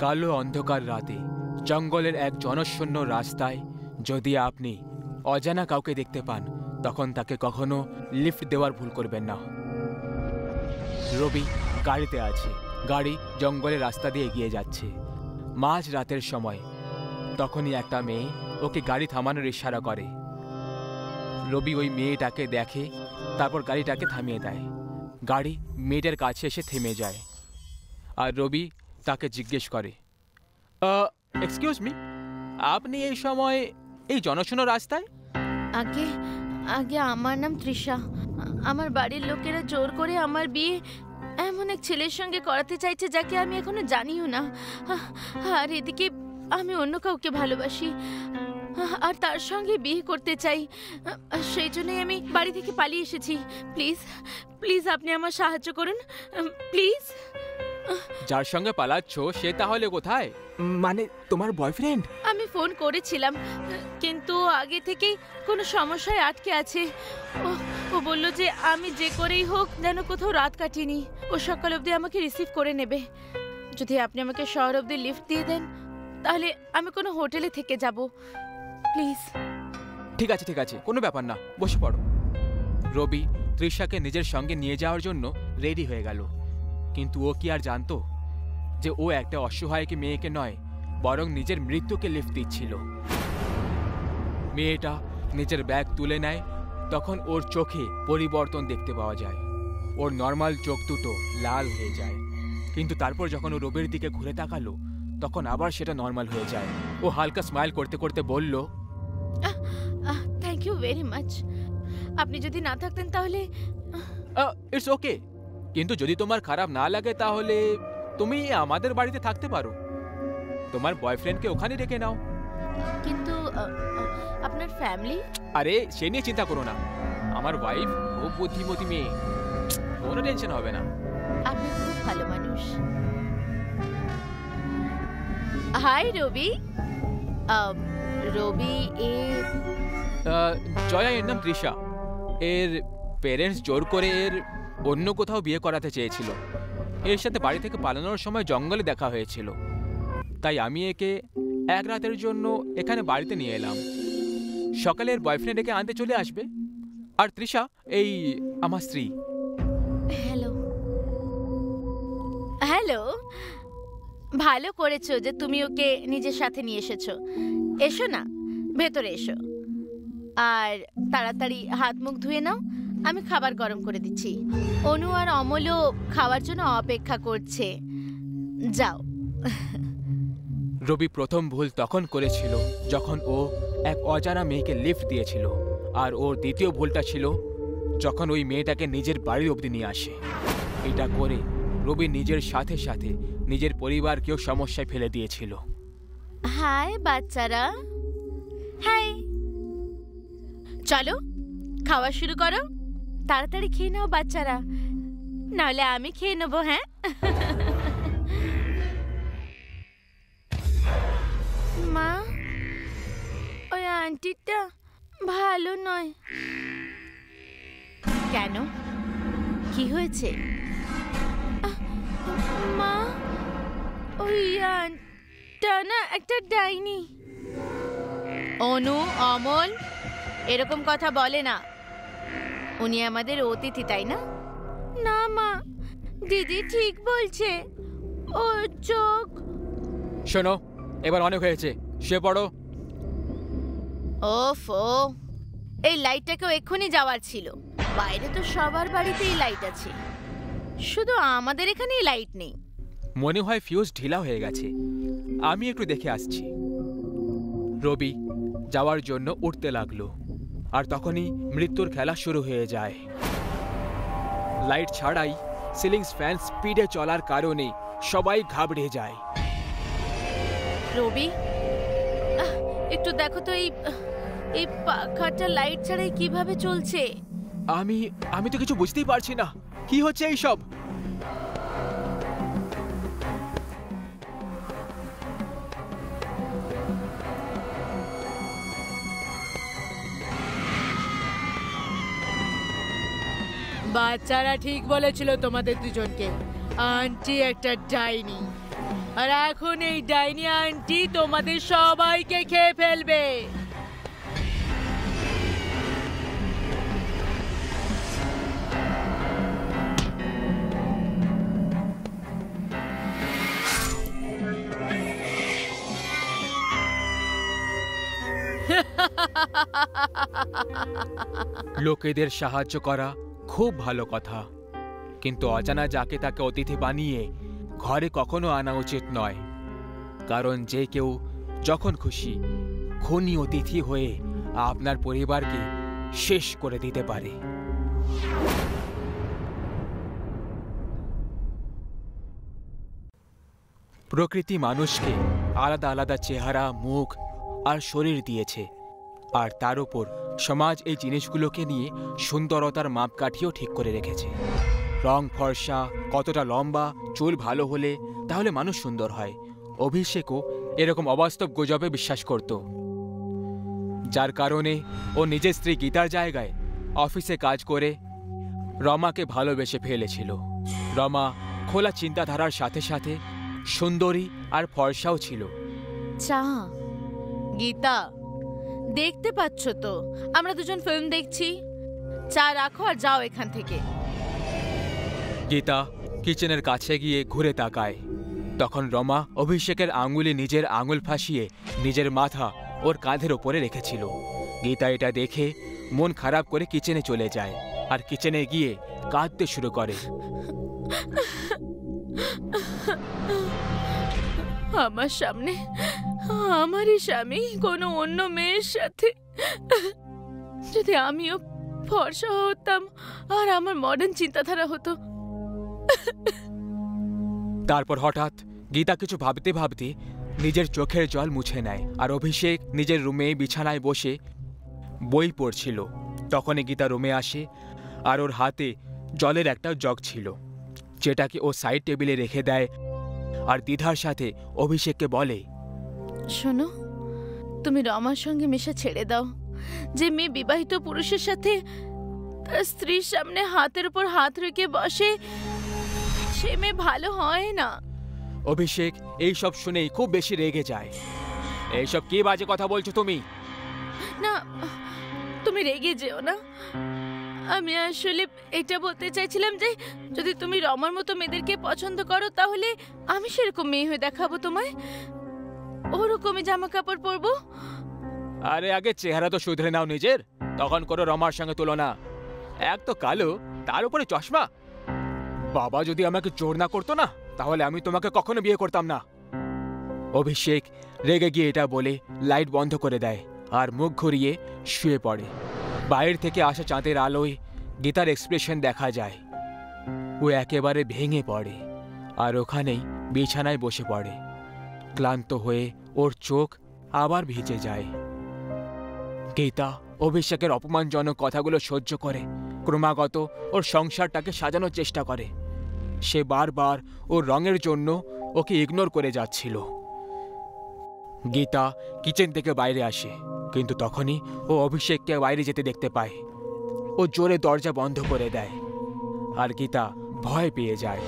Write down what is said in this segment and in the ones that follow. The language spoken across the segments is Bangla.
কালো অন্ধকার রাতে জঙ্গলের এক জনশূন্য রাস্তায় যদি আপনি অজানা কাউকে দেখতে পান তখন তাকে কখনো লিফট দেওয়ার ভুল করবেন না। রবি গাড়িতে আছে, গাড়ি জঙ্গলের রাস্তা দিয়ে এগিয়ে যাচ্ছে। মাঝ রাতের সময় তখনই একটা মেয়ে ওকে গাড়ি থামানোর ইশারা করে। রবি ওই মেয়েটাকে দেখে, তারপর গাড়িটাকে থামিয়ে দেয়। গাড়ি মেয়েটার কাছে এসে থেমে যায় আর রবি তাকে জিজ্ঞেস করে, এক্সকিউজ মি, আপনি এই সময় এই জনশূন্য রাস্তায়? আগে আগে আমার নাম তৃষা। আমার বাড়ির লোকেরা জোর করে আমার বিয়ে এমন এক ছেলের সঙ্গে করাতে চাইছে যাকে আমি এখনো জানিও না। আর এদিকে আমি অন্য কাউকে ভালোবাসি আর তার সঙ্গে বিয়ে করতে চাই। সেই জন্যই আমি বাড়ি থেকে পালিয়ে এসেছি। প্লিজ প্লিজ আপনি আমার সাহায্য করুন প্লিজ। যার সঙ্গে পালাচ্ছ সে তাহলে কোথায়? মানে তোমার বয়ফ্রেন্ড? আমি ফোন করেছিলাম কিন্তু আগে থেকেই কোনো সমস্যায় আটকে আছে। ও বলল যে আমি যে করেই হোক যেন কোথাও রাত কাটিনি। ও সকাল অবধি আমাকে রিসিভ করে নেবে। যদি আপনি আমাকে শহর অবধি লিফট দিয়ে দেন তাহলে আমি কোনো হোটেলে থেকে যাব প্লিজ। ঠিক আছে ঠিক আছে, কোনো ব্যাপার না, বসে পড়ো। রবি তৃষাকে নিজের সঙ্গে নিয়ে যাওয়ার জন্য রেডি হয়ে গেল, কিন্তু ও কি আর জানতো যে ও একটা অসহায়কে মেয়েকে নয় বরং নিজের মৃত্যুকে লিফট দিচ্ছিল। মেয়েটা নিজের ব্যাগ তুলে নেয়, তখন ওর চোখে পরিবর্তন দেখতে পাওয়া যায়। ওর নর্মাল চোখ দুটো লাল হয়ে যায়, কিন্তু তারপর যখন ও রবির দিকে ঘুরে তাকালো তখন আবার সেটা নর্মাল হয়ে যায়। ও হালকা স্মাইল করতে করতে বলল, থ্যাংক ইউ ভেরি মাচ। আপনি যদি না থাকতেন তাহলে। ইটস ওকে, কিন্তু যদি তোমার খারাপ না লাগে তাহলে তুমি আমাদের বাড়িতে থাকতে পারো। তোমার বয়ফ্রেন্ডকে ওখানে রেখে নাও। কিন্তু আপনার ফ্যামিলি? আরে সে নিয়ে চিন্তা করো না, আমার ওয়াইফ খুব বুদ্ধিমতী মেয়ে, কোনো টেনশন হবে না। আপনি খুব ভালো মানুষ। হাই রবি। রবি জয়া এর নাম তৃষা। এর পেরেন্টস জোর করে এর অন্য কোথাও বিয়ে করাতে চেয়েছিল। এর সাথে বাড়ি থেকে পালানোর সময় জঙ্গলে দেখা হয়েছিল, তাই আমি একে এক রাতের জন্য এখানে বাড়িতে নিয়ে এলাম। সকালে এর বয়ফ্রেন্ড একে আনতে চলে আসবে। আর তৃষা এই আমার স্ত্রী। হ্যালো হ্যালো, ভালো করেছো যে তুমি ওকে নিজের সাথে নিয়ে এসেছো। এসো না, ভেতরে এসো। আর তাড়াতাড়ি হাত মুখ ধুয়ে নাও, আমি খাবার গরম করে দিচ্ছি। অনু আর অমলও খাওয়ার জন্য অপেক্ষা করছে। যাও। রবি প্রথম ভুল তখন করেছিল যখন ও এক অজানা মেয়েকে লিফট দিয়েছিল, আর ওর দ্বিতীয় ভুলটা ছিল যখন ওই মেয়েটাকে নিজের বাড়ির অবধি নিয়ে আসে। এটা করে রবি নিজের সাথে সাথে নিজের পরিবারকেও সমস্যায় ফেলে দিয়েছিল। হাই বাচ্চারা, হাই। চলো খাওয়া শুরু করো, তাড়াতাড়ি খেয়ে নাও বাচ্চারা, নাহলে আমি খেয়ে নেবো। হ্যাঁ মা, ওই আন্টিটা ভালো নয়। কেন, কি হয়েছে? মা, ওই আন্টিটা না একটা ডাইনি। অনু, অমল এরকম কথা বলে না, উনি আমাদের অতিথি, তাই না? না মা, দিদি ঠিক বলছে, ও চোখ। শোনো, এবার অনেক হয়েছে, শুয়ে পড়ো। ওফো, এই লাইটটাকেও এক্ষুনি যাওয়ার ছিল। বাইরে তো সবার বাড়িতেই লাইট আছে, শুধু আমাদের এখানেই লাইট নেই। মনে হয় ফিউজ ঢিলা হয়ে গেছে, আমি একটু দেখে আসছি। রবি যাওয়ার জন্য উঠতে লাগলো, আর তখনই মৃত্যুর খেলা শুরু হয়ে যায়। লাইট ছাড়াই সিলিং ফ্যান স্পিডে চলার কারণে সবাই ঘাবড়ে যায়। রবি, একটু দেখো তো এই পাখাটা লাইট ছাড়াই কিভাবে চলছে। আমি তো কিছু বুঝতেই পারছি না, কি হচ্ছে এই সব। বাচ্চারা ঠিক বলেছিল তোমাদের দুজনকে, আন্টি একটা ডাইনি। আর এখন এই ডাইনি আন্টি তোমাদের সবাইকে খেয়ে ফেলবে। লোকেদের সাহায্য করা খুব ভালো কথা, কিন্তু অজানা যাকে তাকে অতিথি বানিয়ে ঘরে কখনো আনা উচিত নয়, কারণ যে কেউ যখন খুশি খুনি অতিথি হয়ে আপনার পরিবারকে শেষ করে দিতে পারে। প্রকৃতি মানুষকে আলাদা আলাদা চেহারা, মুখ আর শরীর দিয়েছে, আর তার উপর সমাজ এই জিনিসগুলোকে নিয়ে সুন্দরতার মাপকাঠিও ঠিক করে রেখেছে। রং ফর্সা, কতটা লম্বা, চুল ভালো হলে তাহলে মানুষ সুন্দর হয়। অভিষেকও এরকম অবাস্তব গুজবে বিশ্বাস করত, যার কারণে ও নিজের স্ত্রী গীতার জায়গায় অফিসে কাজ করে রমাকে ভালোবেসে ফেলেছিল। রমা খোলা চিন্তাধারার সাথে সাথে সুন্দরী আর ফর্সাও ছিল। চা গীতা, দেখতে পাচ্ছ তো আমরা দুজন ফিল্ম দেখছি। চা রাখো আর যাও এখান থেকে। গীতা কিচেনের কাছে গিয়ে ঘুরে তাকায়। তখন রমা অভিষেকের আঙুলে নিজের আঙুল ফাঁসিয়ে নিজের মাথা ওর কাঁধের ওপরে রেখেছিল। গীতা এটা দেখে মন খারাপ করে কিচেনে চলে যায় আর কিচেনে গিয়ে কাঁদতে শুরু করে। আমার সামনে আমারই স্বামী কোনো অন্য মেয়ের সাথে, যদি আমিও ফর্সা হতাম আর আমার মডার্ন চিন্তাধারা হতো। তারপর হঠাৎ গীতা কিছু ভাবতে ভাবতে নিজের চোখের জল মুছে নেয়, আর অভিষেক নিজের রুমে বিছানায় বসে বই পড়ছিল। তখনই গীতা রুমে আসে আর ওর হাতে জলের একটা জগ ছিল, যেটাকে ও সাইড টেবিলে রেখে দেয় আর দ্বিধার সাথে অভিষেককে বলে, শোনো, তুমি রমার সঙ্গে মেশা ছেড়ে দাও। যে মেয়ে বিবাহিত পুরুষের সাথে তার স্ত্রীর সামনে হাতের উপর হাত রেখে বসে, সে মেয়ে ভালো হয় না। অভিষেক এইসব শুনেই খুব বেশি রেগে যায়। এইসব কি বাজে কথা বলছো তুমি? না, তুমি রেগে যেও না। আমি আসলে এটা বলতে চাইছিলাম যে যদি তুমি রমার মতো মেয়েদেরকে পছন্দ করো, তাহলে আমি সেরকম মেয়ে হয়ে দেখাবো তোমায়, ওরকমই জামা কাপড় পরবো। আরে আগে চেহারা তো শুধরে নাও নিজের, তখন করো রমার সঙ্গে তুলনা। এক তো কালো, তার উপরে চশমা। বাবা যদি আমাকে জোর না করতো না, তাহলে আমি তোমাকে কখনো বিয়ে করতাম না। অভিষেক রেগে গিয়ে এটা বলে লাইট বন্ধ করে দেয় আর মুখ ঘুরিয়ে শুয়ে পড়ে। বাইরে থেকে আসা চাঁদের আলোয় গীতার এক্সপ্রেশন দেখা যায়। ও একেবারে ভেঙে পড়ে আর ওখানেই বিছানায় বসে পড়ে। ক্লান্ত হয়ে ওর চোখ আবার ভিজে যায়। গীতা অভিষেকের অপমানজনক কথাগুলো সহ্য করে ক্রমাগত ওর সংসারটাকে সাজানোর চেষ্টা করে। সে বারবার ওর রঙের জন্য ওকে ইগনোর করে যাচ্ছিল। গীতা কিচেন থেকে বাইরে আসে, কিন্তু তখনই ও অভিষেককে বাইরে যেতে দেখতে পায়। ও জোরে দরজা বন্ধ করে দেয় আর গীতা ভয় পেয়ে যায়।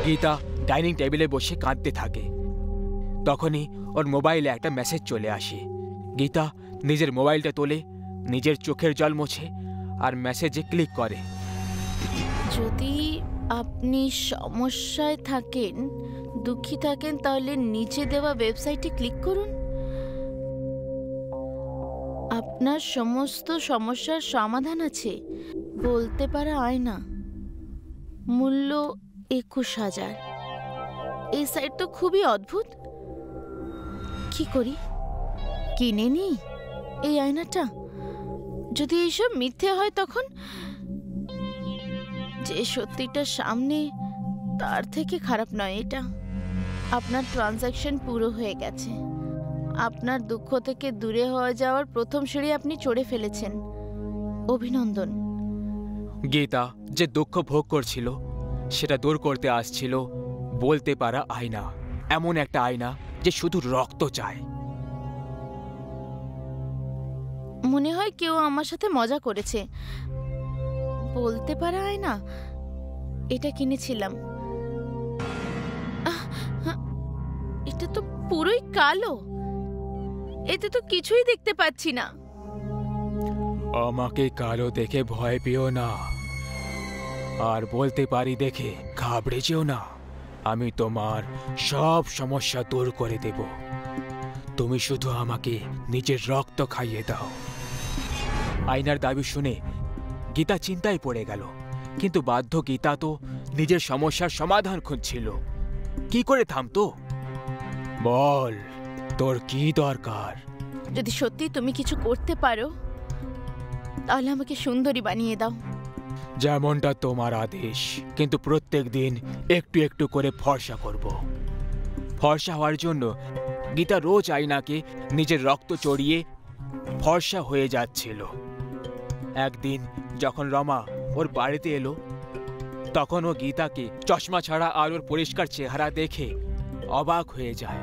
গীতা ডাইনিং টেবিলে বসে কাঁদতে থাকে। তখনই ওর মোবাইলে একটা মেসেজ চলে আসে। গীতা নিজের মোবাইলটা তোলে, নিজের চোখের জল মোছে আর মেসেজে ক্লিক করে। যদি আপনি সমস্যায় থাকেন, দুঃখী থাকেন, তাহলে নিচে দেওয়া ওয়েবসাইটে ক্লিক করুন। আপনার সমস্ত সমস্যার সমাধান আছে। বলতে পারা আয়না, মূল্য 21,000। এই সাইট তো খুবই অদ্ভুত। কি করি, কিনে নি এই আয়নাটা? যদি এইসব মিথ্যে হয়, তখন যে সত্যিটা সামনে তার থেকে খারাপ নয় এটা। আপনার ট্রানজ্যাকশন পুরো হয়ে গেছে। আপনার দুঃখ থেকে দূরে হয়ে যাওয়ার প্রথম সিঁড়ি আপনি চড়ে ফেলেছেন। অভিনন্দন। গীতা যে দুঃখ ভোগ করছিল সেটা দূর করতে আসছিল বলতে পারা আয়না, এমন একটা আয়না যে শুধু রক্ত চায়। মনে হয় কেউ আমার সাথে মজা করেছে। বলতে পারা আয়না, এটা কিনেছিলাম। এটা তো পুরোই কালো, এতে তো কিছুই দেখতে পাচ্ছি না। আমাকে কালো দেখে ভয় পেও না, আর বলতে পারি দেখে ঘাবড়ে যেও না। আমি তোমার সব সমস্যা দূর করে দেব, তুমি শুধু আমাকে নিজের রক্ত খাইয়ে দাও। আয়নার দাবি শুনে গীতা চিন্তায় পড়ে গেল, কিন্তু বাধ্য গীতা তো নিজের সমস্যার সমাধান খুঁজছিল। কি করে থামতো? বল, তোর কি দরকার? যদি সত্যি তুমি কিছু করতে পারো তাহলে আমাকে সুন্দরী বানিয়ে দাও। যেমনটা তোমার আদেশ, কিন্তু প্রত্যেক দিন একটু একটু করে ফর্সা করব। ফর্সা হওয়ার জন্য গীতা রোজ আয়নাকে নিজের রক্ত চড়িয়ে ফর্সা হয়ে যাচ্ছিল। একদিন যখন রমা ওর বাড়িতে এলো, তখন ও গীতাকে চশমা ছাড়া আর ওর পরিষ্কার চেহারা দেখে অবাক হয়ে যায়।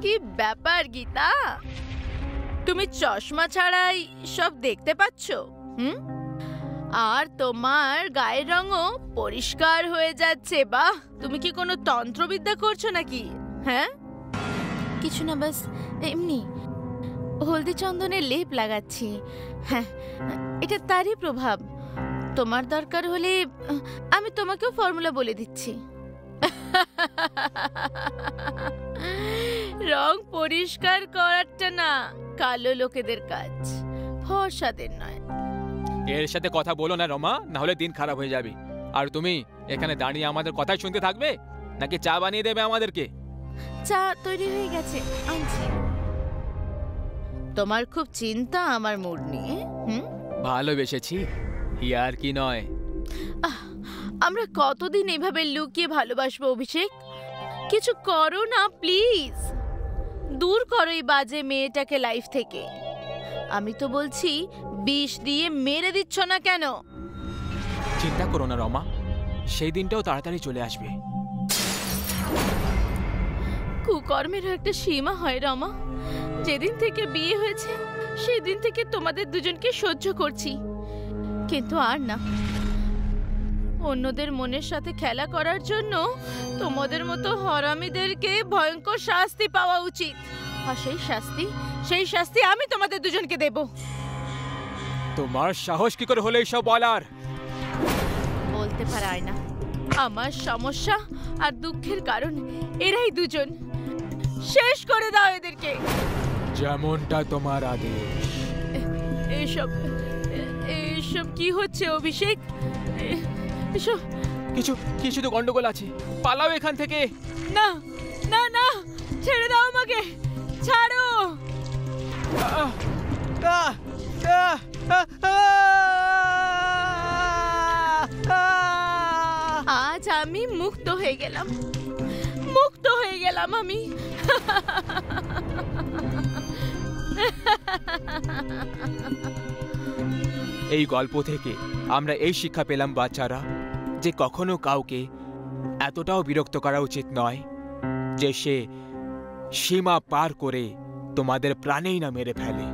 কি ব্যাপার গীতা, তুমি চশমা ছাড়াই সব দেখতে পাচ্ছ? আর তোমার গায়ের রঙও পরিষ্কার হয়ে যাচ্ছে। বাহ, তুমি কি কোনো তন্ত্রবিদ্যা করছো নাকি? হ্যাঁ, কিছু না, বাস এমনি হলদি চন্দনের লেপ লাগাচ্ছি। হ্যাঁ, এটা তারই প্রভাব। তোমার দরকার হলে আমি তোমাকেও ফর্মুলা বলে দিচ্ছি। রং পরিষ্কার করাটা না কালো লোকেদের কাজ, ফর্সাদের নয়। এর সাথে কথা বলো না রমা, না হলে দিন খারাপ হয়ে যাবে। আর তুমি এখানে দাঁড়িয়ে আমাদের কথাই শুনতে থাকবে, নাকি চা বানিয়ে দেবে আমাদেরকে? চা তৈরি হয়ে গেছে, আনছি। তোমার খুব চিন্তা আমার মুড নিয়ে। ভালোবেসেছি, ইয়ার কি নয়। আমরা কতদিন এভাবে লুকিয়ে ভালোবাসবো অভিষেক? কিছু করো না প্লিজ, দূর করো এই বাজে মেয়েটাকে লাইফ থেকে। আমি তো বলছি বিষ দিয়ে মেরে দিচ্ছ না কেন? চিন্তা করো না রমা, সেই দিনটাও তাড়াতাড়ি চলে আসবে। কুকর্মেরও একটা সীমা হয় রমা। যেদিন থেকে বিয়ে হয়েছে সেদিন থেকে তোমাদের দুজনকে সহ্য করছি, কিন্তু আর না। অন্যদের মনের সাথে খেলা করার জন্য তোমাদের মতো হরামিদেরকে ভয়ঙ্কর শাস্তি পাওয়া উচিত। আর সেই শাস্তি আমি তোমাদের দুজনকে দেব। তোমার সাহস কি করে হলো এইসব বলার? বলতে পারায় না। আমার সমস্যা আর দুঃখের কারণ এরাই দুজন। শেষ করে দাও এদেরকে। যেমনটা তোমার আদেশ। এসব কি হচ্ছে অভিষেক? কিছু তো গন্ডগোল আছে, পালাও এখান থেকে। না না না, ছেড়ে দাও আমাকে, ছাড়ো। আজ আমি মুক্ত হয়ে গেলাম আমি। এই গল্প থেকে আমরা এই শিক্ষা পেলাম বাচ্চারা, যে কখনো কাউকে এতটাও বিরক্ত করা উচিত নয় যে সে সীমা পার করে তোমাদের প্রাণেই না মেরে ফেলে।